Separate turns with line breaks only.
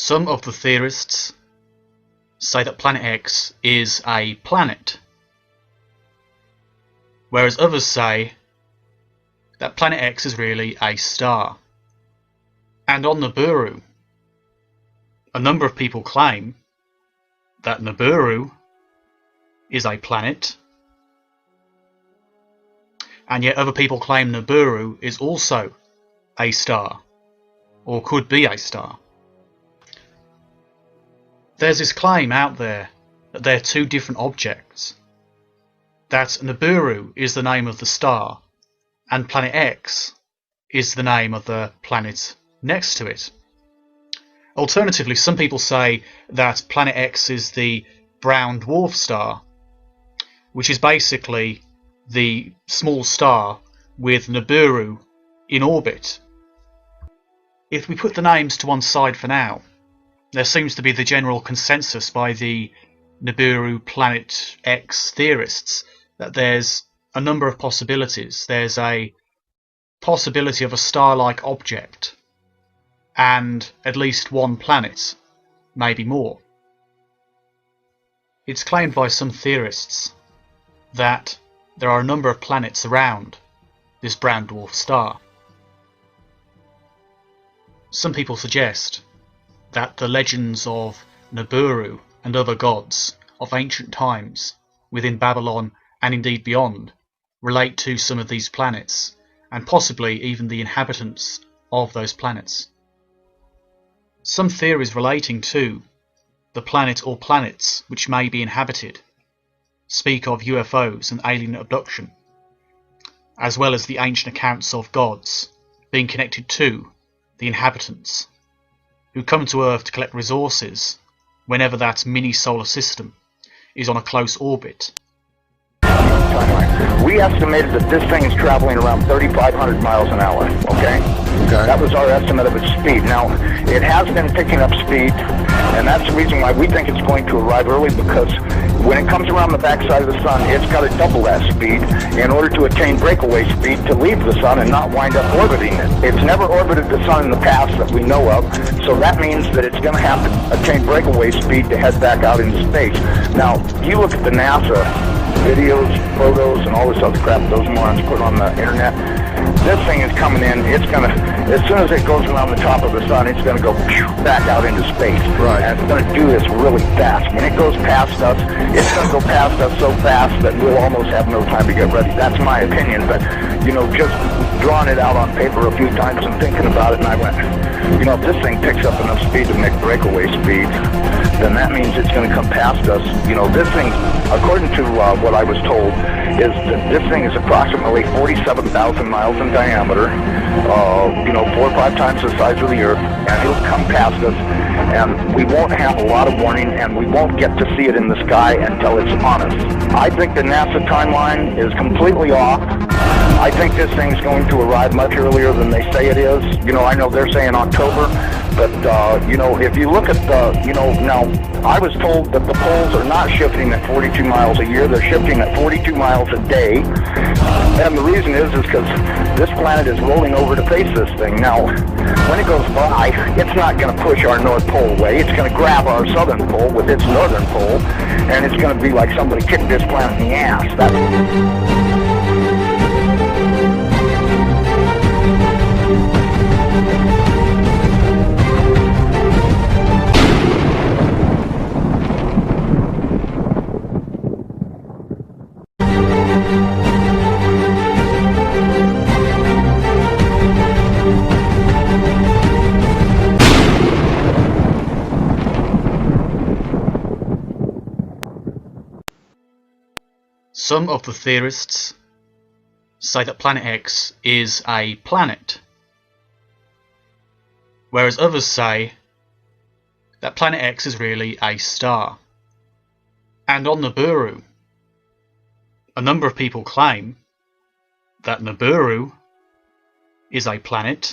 Some of the theorists say that Planet X is a planet, whereas others say that Planet X is really a star. And on Nibiru, a number of people claim that Nibiru is a planet, and yet other people claim Nibiru is also a star, or could be a star. There's this claim out there that they're two different objects, that Nibiru is the name of the star and Planet X is the name of the planet next to it. Alternatively, some people say that Planet X is the brown dwarf star, which is basically the small star with Nibiru in orbit. If we put the names to one side for now, there seems to be the general consensus by the Nibiru Planet X theorists that there's a number of possibilities. There's a possibility of a star-like object and at least one planet, maybe more. It's claimed by some theorists that there are a number of planets around this brown dwarf star. Some people suggest that the legends of Nibiru and other gods of ancient times within Babylon and indeed beyond relate to some of these planets, and possibly even the inhabitants of those planets. Some theories relating to the planet or planets which may be inhabited speak of UFOs and alien abduction, as well as the ancient accounts of gods being connected to the inhabitants who come to Earth to collect resources whenever that mini-solar system is on a close orbit.
We estimated that this thing is traveling around 3,500 miles an hour, okay? That was our estimate of its speed. Now, it has been picking up speed, and that's the reason why we think it's going to arrive early, because when it comes around the backside of the sun, it's got to double that speed in order to attain breakaway speed to leave the sun and not wind up orbiting it. It's never orbited the sun in the past that we know of, so that means that it's going to have to attain breakaway speed to head back out into space. Now, you look at the NASA videos, photos, and all this other crap those morons put on the internet. This thing is coming in, it's going to, as soon as it goes around the top of the sun, it's going to go back out into space.
Right. And
it's going to do this really fast. When it goes past us, it's going to go past us so fast that we'll almost have no time to get ready. That's my opinion, but, you know, just drawing it out on paper a few times and thinking about it, and I went, you know, if this thing picks up enough speed to make breakaway speed, then that means it's going to come past us. You know, this thing, according to what I was told, is that this thing is approximately 47,000 miles in diameter, you know, 4 or 5 times the size of the Earth, and it'll come past us, and we won't have a lot of warning, and we won't get to see it in the sky until it's on us. I think the NASA timeline is completely off. I think this thing's going to arrive much earlier than they say it is. You know, I know they're saying October, but, you know, if you look at the, you know, now, I was told that the poles are not shifting at 42 miles a year, they're shifting at 42 miles a day, and the reason is because this planet is rolling over to face this thing. Now, when it goes by, it's not going to push our North Pole away, it's going to grab our Southern Pole with its Northern Pole, and it's going to be like somebody kicked this planet in the ass.
Some of the theorists say that Planet X is a planet, whereas others say that Planet X is really a star. And on Nibiru, a number of people claim that Nibiru is a planet,